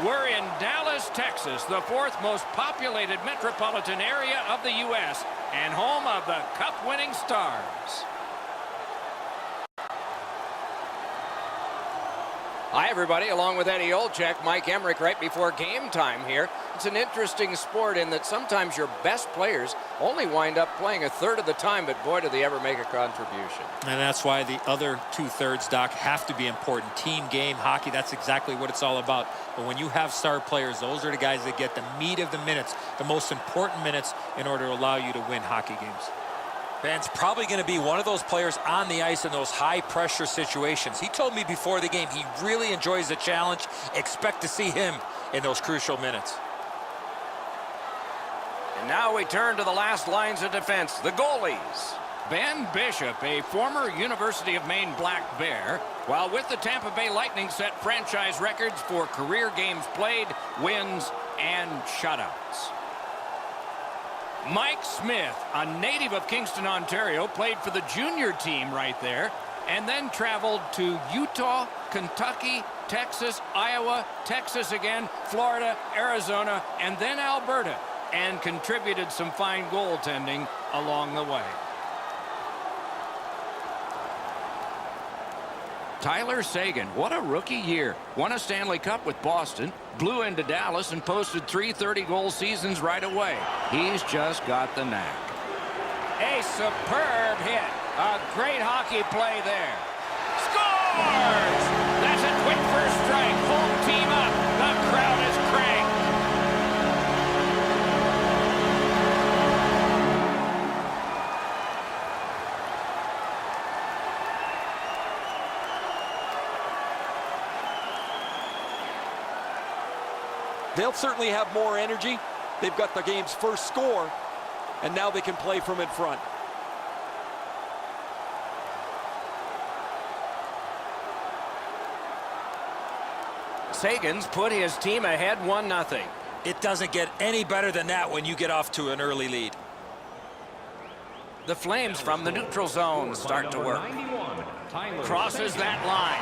We're in Dallas, Texas, the fourth most populated metropolitan area of the U.S. and home of the Cup-winning Stars. Hi, everybody. Along with Eddie Olczyk, Mike Emmerich right before game time here. It's an interesting sport in that sometimes your best players only wind up playing a third of the time, but boy, do they ever make a contribution. And that's why the other two-thirds, Doc, have to be important. Team game, hockey, that's exactly what it's all about. But when you have star players, those are the guys that get the meat of the minutes, the most important minutes in order to allow you to win hockey games. Ben's probably going to be one of those players on the ice in those high-pressure situations. He told me before the game he really enjoys the challenge. Expect to see him in those crucial minutes. And now we turn to the last lines of defense, the goalies. Ben Bishop, a former University of Maine Black Bear, while with the Tampa Bay Lightning set franchise records for career games played, wins, and shutouts. Mike Smith, a native of Kingston, Ontario, played for the junior team right there, and then traveled to Utah, Kentucky, Texas, Iowa, Texas again, Florida, Arizona, and then Alberta, and contributed some fine goaltending along the way. Tyler Seguin, what a rookie year. Won a Stanley Cup with Boston, blew into Dallas, and posted 3 30-goal seasons right away. He's just got the knack. A superb hit. A great hockey play there. Scores! That's a quick first strike. Home team up. The crowd is cranked. They'll certainly have more energy. They've got the game's first score, and now they can play from in front. Sagan's put his team ahead 1-0. It doesn't get any better than that when you get off to an early lead. The Flames from the neutral zone start to work. Crosses that line.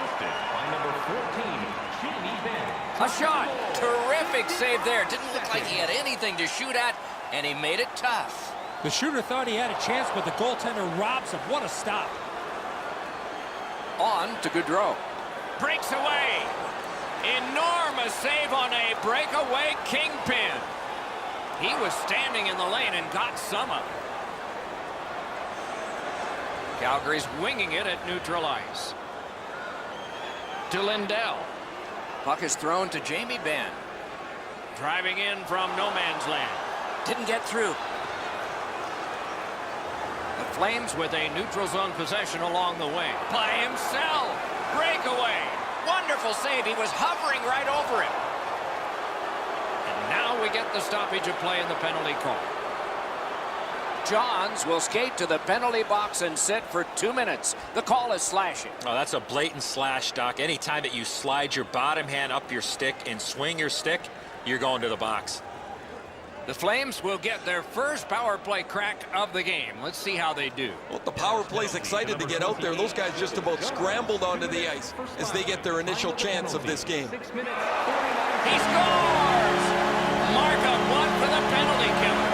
A shot. Terrific save there. Didn't look like he had anything to shoot at, and he made it tough. The shooter thought he had a chance, but the goaltender robs him. What a stop. On to Gaudreau. Breaks away. Enormous save on a breakaway kingpin. He was standing in the lane and got some of it. Calgary's winging it at neutral ice. To Lindell. Puck is thrown to Jamie Benn. Driving in from no man's land. Didn't get through. The Flames with a neutral zone possession along the way. By himself. Breakaway. Wonderful save. He was hovering right over it. And now we get the stoppage of play in the penalty call. Johns will skate to the penalty box and sit for 2 minutes. The call is slashing. Oh, that's a blatant slash, Doc. Anytime that you slide your bottom hand up your stick and swing your stick, you're going to the box. The Flames will get their first power play crack of the game. Let's see how they do. Well, the power play's excited to get out there. Those guys just about scrambled onto the ice as they get their initial chance of this game. He scores! Mark of 1 for the penalty killers.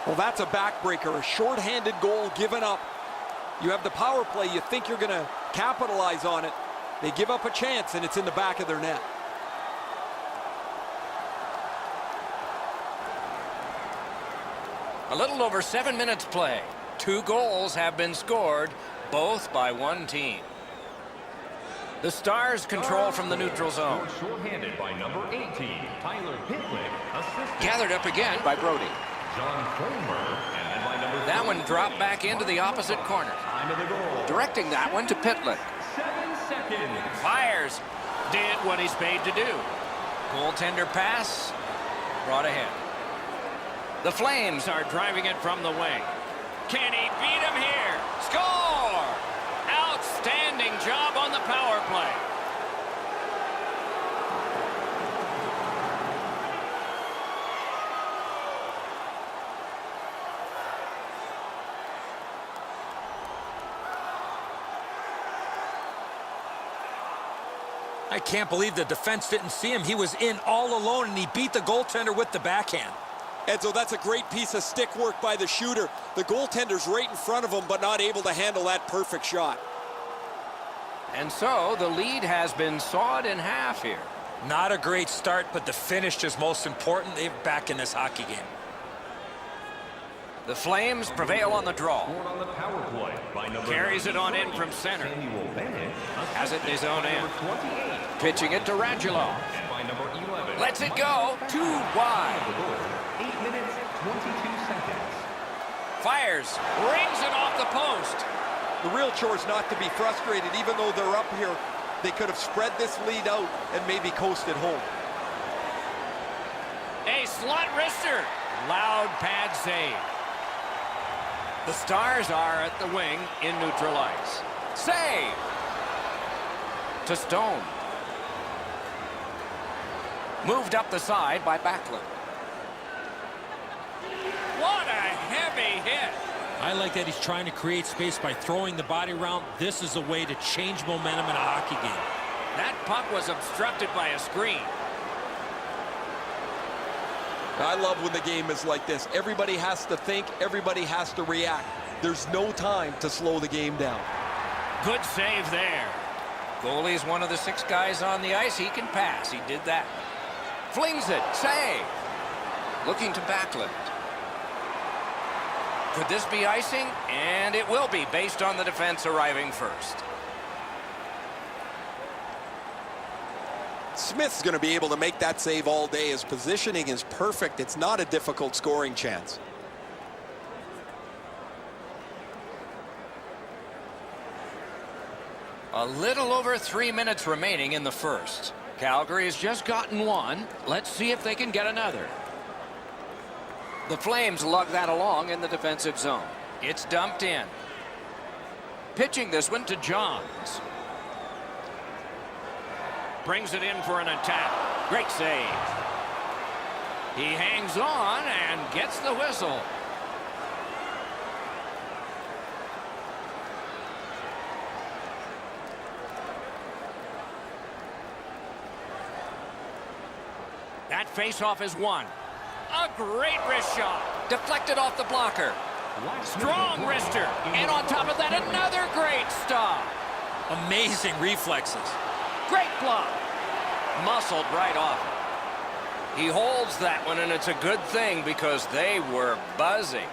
Well, that's a backbreaker, a shorthanded goal given up. You have the power play, you think you're going to capitalize on it. They give up a chance, and it's in the back of their net. A little over 7 minutes play. 2 goals have been scored, both by one team. The Stars control from the neutral zone. Shorthanded by number 18, Tyler Pitlick. Gathered up again by Brody. John Fulmer, and then by number That one dropped back into the opposite corner. time of the goal. Directing that one to Pitlick. 7 seconds. Fires. Did what he's paid to do. Goaltender pass. Brought ahead. The Flames are driving it from the wing. Can he beat him here? Score! Outstanding job on the power play. I can't believe the defense didn't see him. He was in all alone, and he beat the goaltender with the backhand. And so that's a great piece of stick work by the shooter. The goaltender's right in front of him, but not able to handle that perfect shot. And so the lead has been sawed in half here. Not a great start, but the finish is most important. They're back in this hockey game. The Flames prevail on the draw. Scored on the power play by number Carries it on in from center. Samuel Bennett. Has it in his own end. Number 28. Pitching it to Rangelo. And by number 11. Lets it go. Too wide. 8 minutes, 22 seconds. Fires. Rings it off the post. The real chore is not to be frustrated. Even though they're up here, they could have spread this lead out and maybe coasted home. A slot wrister. Loud pad save. The Stars are at the wing in neutral ice. Save! To Stone. Moved up the side by Backlund. What a heavy hit! I like that he's trying to create space by throwing the body around. This is a way to change momentum in a hockey game. That puck was obstructed by a screen. I love when the game is like this. Everybody has to think, everybody has to react. There's no time to slow the game down. Good save there. Goalie's one of the 6 guys on the ice. He can pass. He did that. Flings it. Save. Looking to Backlund. Could this be icing? And it will be, based on the defense arriving first. Smith's going to be able to make that save all day. His positioning is perfect. It's not a difficult scoring chance. A little over 3 minutes remaining in the first. Calgary has just gotten one. Let's see if they can get another. The Flames lug that along in the defensive zone. It's dumped in. Pitching this one to Johns. Brings it in for an attack. Great save. He hangs on and gets the whistle. That faceoff is won. A great wrist shot. Deflected off the blocker. Strong wrister. And on top of that, another great stop. Amazing reflexes. Great block. Muscled right off. He holds that one, and it's a good thing because they were buzzing.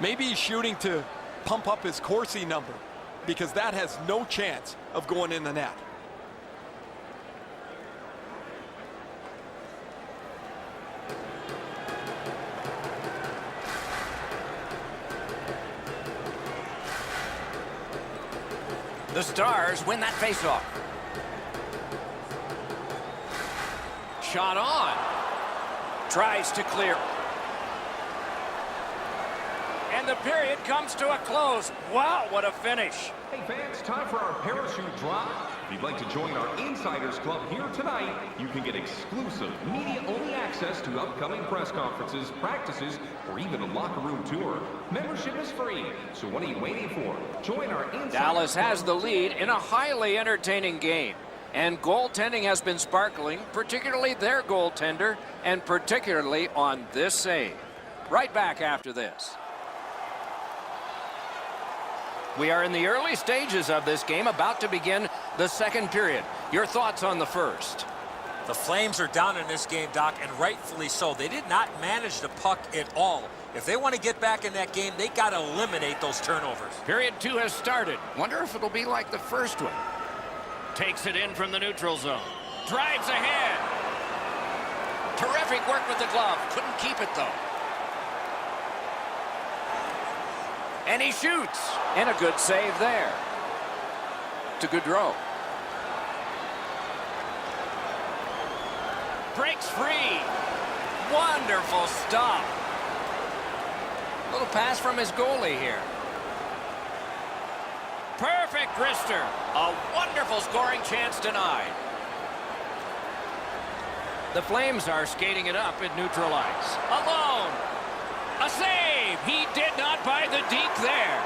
Maybe he's shooting to pump up his Corsi number, because that has no chance of going in the net. The Stars win that faceoff. Shot on. Tries to clear. And the period comes to a close. Wow, what a finish. Hey fans, time for our parachute drop. If you'd like to join our Insiders Club here tonight, you can get exclusive media-only access to upcoming press conferences, practices, or even a locker room tour. Membership is free, so what are you waiting for? Join our Insiders Dallas has Club. the lead in a highly entertaining game. And goaltending has been sparkling, particularly their goaltender, and particularly on this save. Right back after this. We are in the early stages of this game, about to begin the second period. Your thoughts on the first? The Flames are down in this game, Doc, and rightfully so. They did not manage the puck at all. If they want to get back in that game, they got to eliminate those turnovers. Period 2 has started. Wonder if it'll be like the first one. Takes it in from the neutral zone. Drives ahead. Terrific work with the glove. Couldn't keep it, though. And he shoots. And a good save there. To Gaudreau. Breaks free. Wonderful stop. Little pass from his goalie here. Perfect wrister. A wonderful scoring chance denied. The Flames are skating it up at neutral ice. Alone. A save. He did not buy the deke there.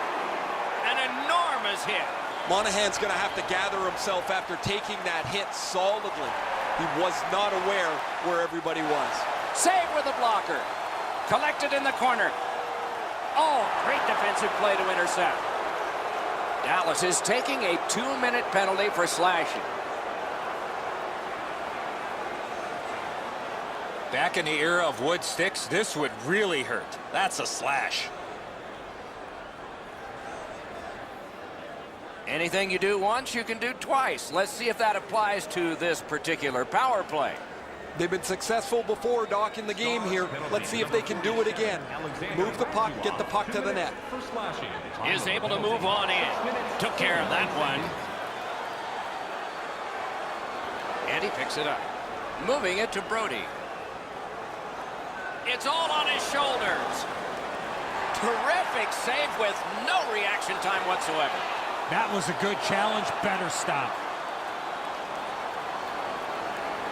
An enormous hit. Monahan's going to have to gather himself after taking that hit solidly. He was not aware where everybody was. Save with a blocker. Collected in the corner. Oh, great defensive play to intercept. Dallas is taking a 2-minute penalty for slashing. Back in the era of wood sticks, this would really hurt. That's a slash. Anything you do once, you can do twice. Let's see if that applies to this particular power play. They've been successful before, Doc, in the game here. Let's see if they can do it again. Move the puck, get the puck to the net. Is able to move on in. Took care of that one. And he picks it up. Moving it to Brody. It's all on his shoulders. Terrific save with no reaction time whatsoever. That was a good challenge. Better stop.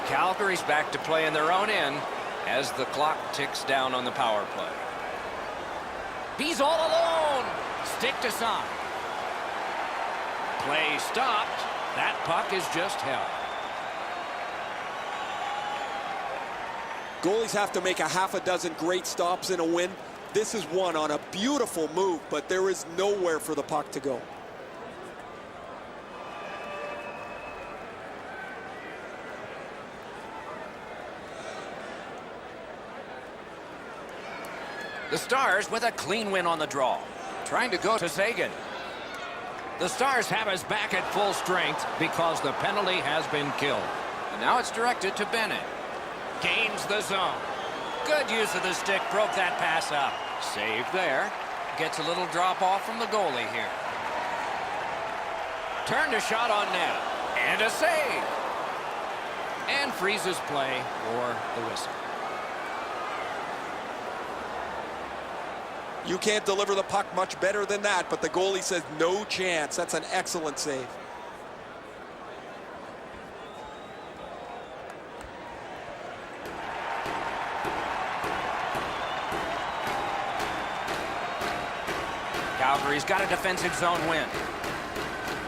Calgary's back to play in their own end as the clock ticks down on the power play. He's all alone. Stick to side. Play stopped. That puck is just held. Goalies have to make a half a dozen great stops in a win. This is one on a beautiful move, but there is nowhere for the puck to go. The Stars with a clean win on the draw. Trying to go to Sagan. The Stars have us back at full strength because the penalty has been killed. And now it's directed to Bennett. Gains the zone. Good use of the stick. Broke that pass up. Save there. Gets a little drop off from the goalie here. Turned a shot on net. And a save. And freezes play for the whistle. You can't deliver the puck much better than that, but the goalie says no chance. That's an excellent save. Calgary's got a defensive zone win.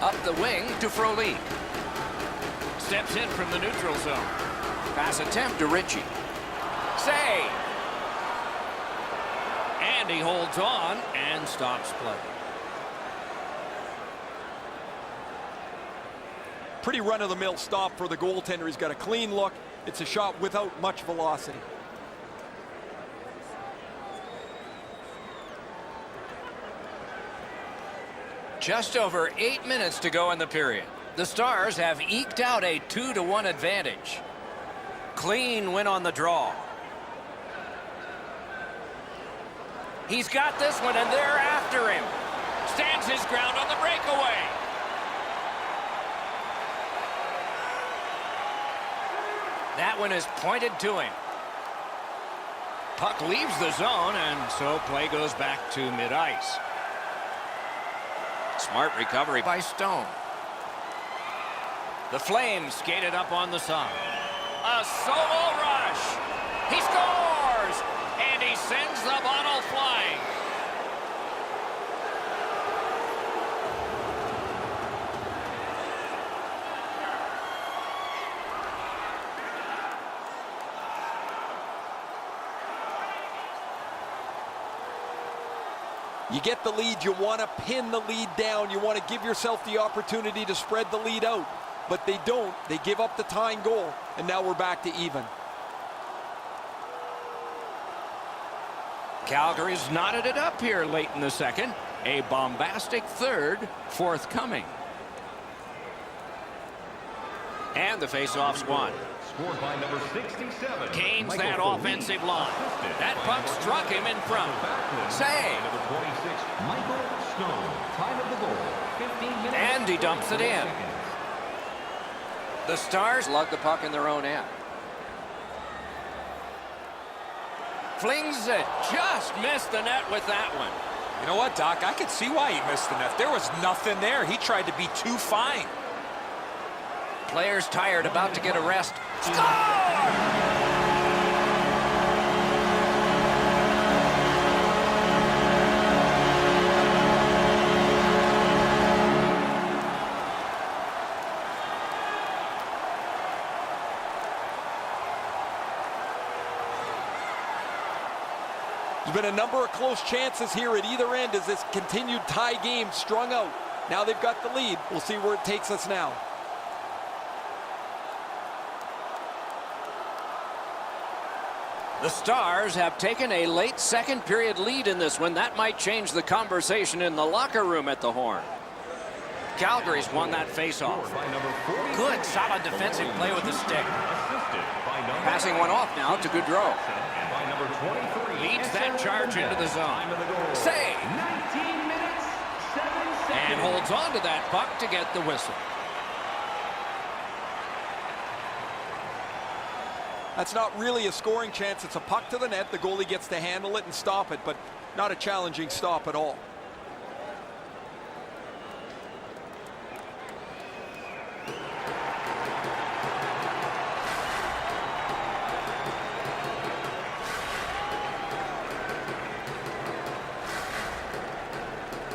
Up the wing to Froley. Steps in from the neutral zone. Pass attempt to Ritchie. Save. And he holds on and stops play. Pretty run-of-the-mill stop for the goaltender. He's got a clean look. It's a shot without much velocity. Just over 8 minutes to go in the period. The Stars have eked out a 2-1 advantage. Clean win on the draw. He's got this one, and they're after him. Stands his ground on the breakaway. That one is pointed to him. Puck leaves the zone, and so play goes back to mid-ice. Smart recovery by Stone. The Flames skated up on the side. A solo rush. He scores, and he sends the bottle flying. You get the lead, you want to pin the lead down. You want to give yourself the opportunity to spread the lead out. But they don't. They give up the tying goal, and now we're back to even. Calgary's knotted it up here late in the second. A bombastic third forthcoming. And the faceoff's won. Scored by number 67. Gains that offensive line. That puck struck him in front. Save. Number 26, Michael Stone. Time of the goal, 15 minutes. And he dumps it in. The Stars lug the puck in their own end. Flings it. Just missed the net with that one. You know what, Doc? I could see why he missed the net. There was nothing there. He tried to be too fine. Players tired, about to get a rest. Score! There's been a number of close chances here at either end as this continued tie game strung out. Now they've got the lead. We'll see where it takes us now. The Stars have taken a late second period lead in this one. That might change the conversation in the locker room at the Horn. Calgary's won that faceoff. Good, solid defensive play with the stick. Passing one off now to Gaudreau. Leads that charge into the zone. Save! And holds on to that puck to get the whistle. That's not really a scoring chance. It's a puck to the net. The goalie gets to handle it and stop it, but not a challenging stop at all.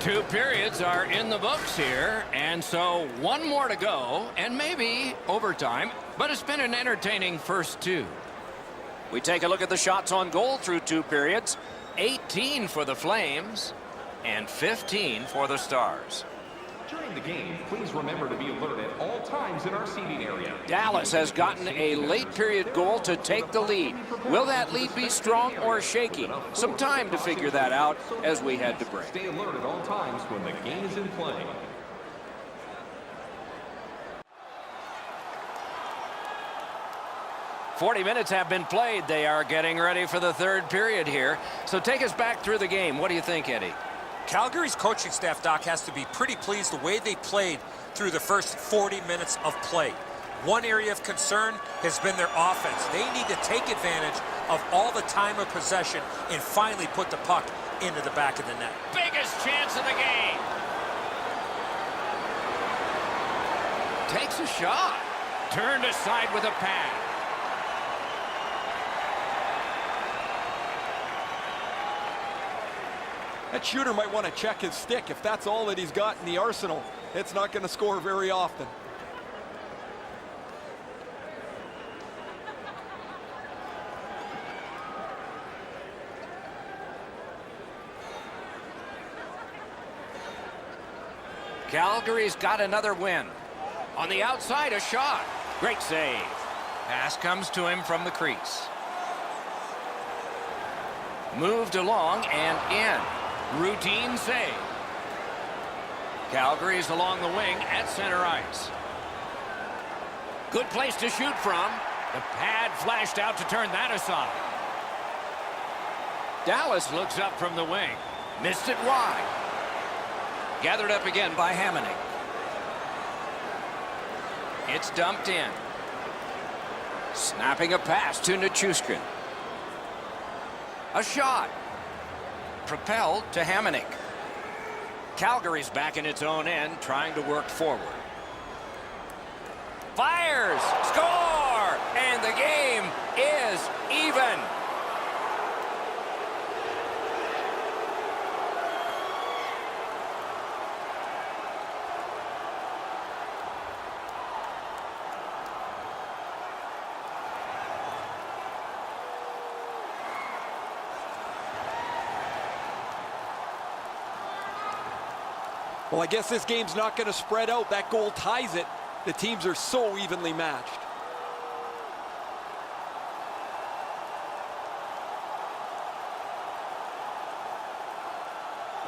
Two periods are in the books here, and so one more to go, and maybe overtime, but it's been an entertaining first two. We take a look at the shots on goal through two periods. 18 for the Flames and 15 for the Stars. During the game, please remember to be alert at all times in our seating area. Dallas has gotten a late period goal to take the lead. Will that lead be strong or shaky? Some time to figure that out as we head to break. Stay alert at all times when the game is in play. "40 minutes have been played. They are getting ready for the third period here. So take us back through the game. What do you think, Eddie? Calgary's coaching staff, Doc, has to be pretty pleased the way they played through the first 40 minutes of play. One area of concern has been their offense. They need to take advantage of all the time of possession and finally put the puck into the back of the net. Biggest chance of the game. Takes a shot. Turned aside with a pad. That shooter might want to check his stick. If that's all that he's got in the arsenal, it's not going to score very often. Calgary's got another win. On the outside, a shot. Great save. Pass comes to him from the crease. Moved along and in. Routine save. Calgary's along the wing at center ice. Good place to shoot from. The pad flashed out to turn that aside. Dallas looks up from the wing. Missed it wide. Gathered up again by Hamonic. It's dumped in. Snapping a pass to Nichushkin. A shot. Propelled to Hamonic. Calgary's back in its own end, trying to work forward. Fires! Score! And the game is even. Well, I guess this game's not going to spread out. That goal ties it. The teams are so evenly matched.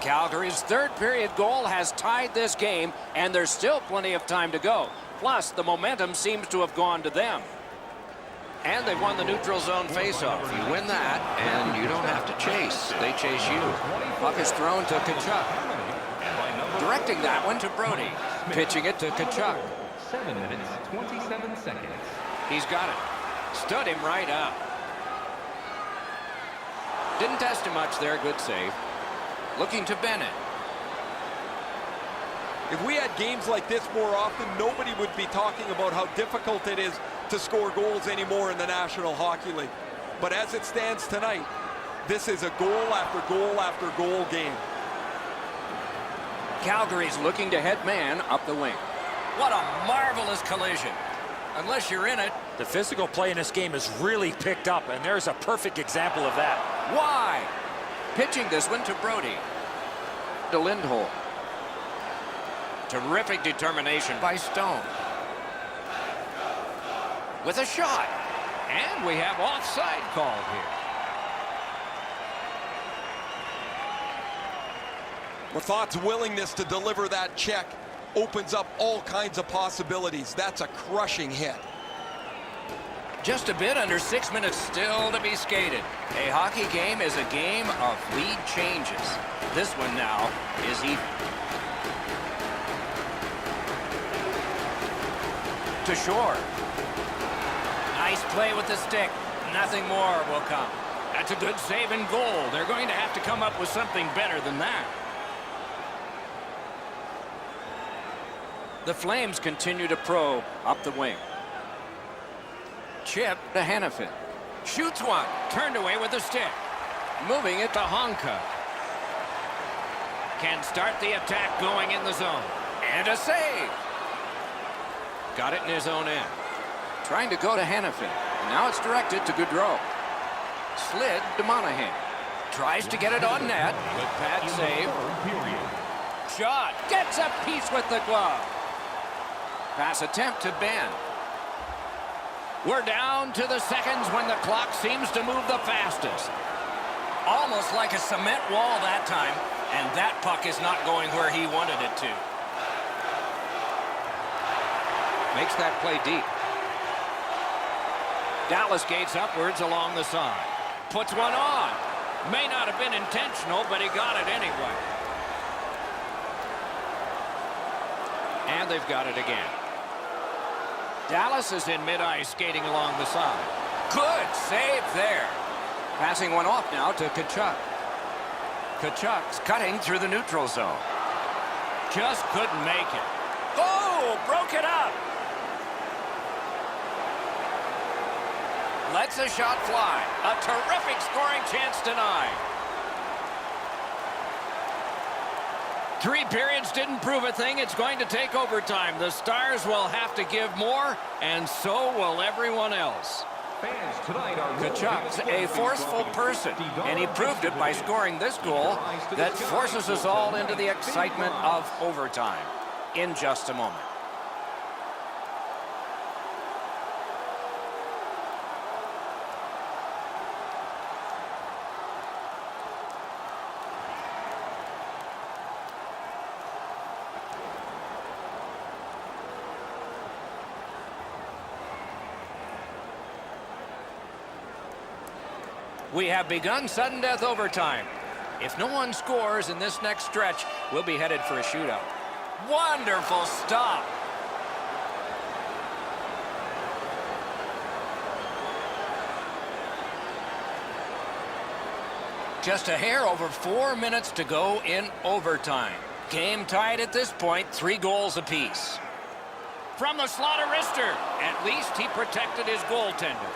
Calgary's third period goal has tied this game, and there's still plenty of time to go. Plus, the momentum seems to have gone to them. And they've won the neutral zone faceoff. You win that, and you don't have to chase. They chase you. Puck is thrown to Tkachuk. Directing that one to Brody. Pitching it to Tkachuk. 7 minutes, 27 seconds. He's got it. Stood him right up. Didn't test him much there. Good save. Looking to Bennett. If we had games like this more often, nobody would be talking about how difficult it is to score goals anymore in the National Hockey League. But as it stands tonight, this is a goal after goal after goal game. Calgary's looking to head man up the wing. What a marvelous collision. Unless you're in it. The physical play in this game has really picked up, and there's a perfect example of that. Why? Pitching this one to Brody. To Lindholm. Terrific determination by Stone. With a shot. And we have offside called here. Mathod's willingness to deliver that check opens up all kinds of possibilities. That's a crushing hit. Just a bit under 6 minutes still to be skated. A hockey game is a game of lead changes. This one now is even. To Shore. Nice play with the stick. Nothing more will come. That's a good save and goal. They're going to have to come up with something better than that. The Flames continue to probe up the wing. Chip to Hanifin. Shoots one. Turned away with the stick. Moving it to Honka. Can start the attack going in the zone. And a save. Got it in his own end. Trying to go to Hanifin. Now it's directed to Gaudreau. Slid to Monahan. Tries to get it on net. Good pad save. Shot. Gets a piece with the glove. Pass attempt to Ben. We're down to the seconds when the clock seems to move the fastest. Almost like a cement wall that time. And that puck is not going where he wanted it to. Makes that play deep. Dallas gates upwards along the side. Puts one on. May not have been intentional, but he got it anyway. And they've got it again. Dallas is in mid-ice skating along the side. Good save there. Passing one off now to Tkachuk. Tkachuk's cutting through the neutral zone. Just couldn't make it. Oh, broke it up. Lets a shot fly. A terrific scoring chance denied. 3 periods didn't prove a thing. It's going to take overtime. The Stars will have to give more, and so will everyone else. Tkachuk's a forceful person, and he proved it by scoring this goal that forces us all into the excitement of overtime in just a moment. We have begun sudden death overtime. If no one scores in this next stretch, we'll be headed for a shootout. Wonderful stop. Just a hair over 4 minutes to go in overtime. Game tied at this point, 3 goals apiece. From the slot of wrister. At least he protected his goaltender.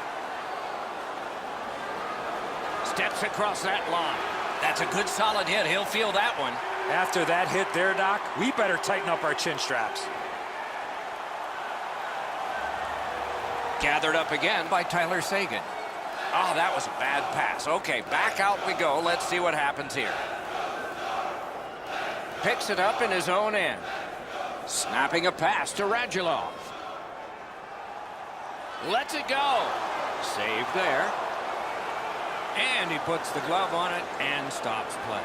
Steps across that line. That's a good solid hit. He'll feel that one. After that hit there, Doc, we better tighten up our chin straps. Gathered up again by Tyler Seguin. Oh, that was a bad pass. Okay, back out we go. Let's see what happens here. Picks it up in his own end. Snapping a pass to Radulov. Lets it go. Save there. And he puts the glove on it and stops play.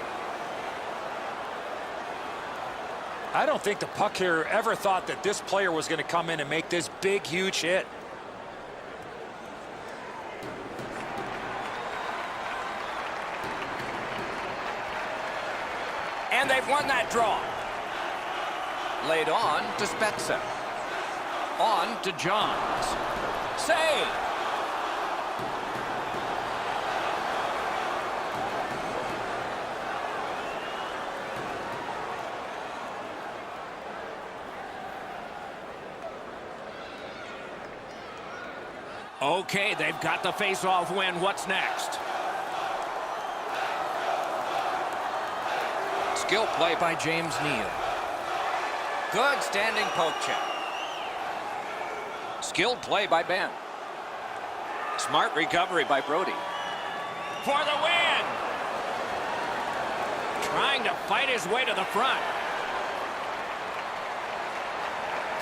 I don't think the puck here ever thought that this player was going to come in and make this big, huge hit. And they've won that draw. Laid on to Spezza. On to Johns. Save. Okay, they've got the face-off win. What's next? Skill play by James Neal. Good standing poke check. Skilled play by Ben. Smart recovery by Brody. For the win! trying to fight his way to the front.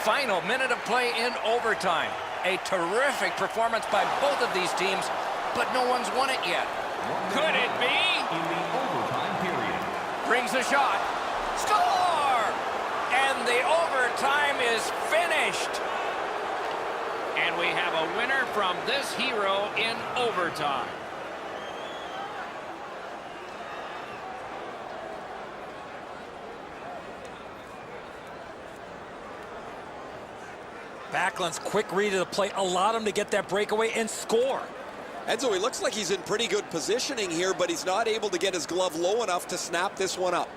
Final minute of play in overtime. A terrific performance by both of these teams, but no one's won it yet. Could it be? In the overtime period. Brings the shot. Score! And the overtime is finished. And we have a winner from this hero in overtime. Backlund's quick read of the play allowed him to get that breakaway and score. Enzo, he looks like he's in pretty good positioning here, but he's not able to get his glove low enough to snap this one up.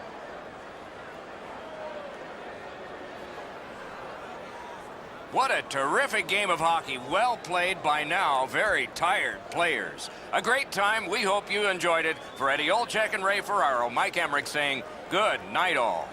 What a terrific game of hockey. Well played by now very tired players. A great time. We hope you enjoyed it. For Eddie Olczyk and Ray Ferraro, Mike Emmerich saying good night all.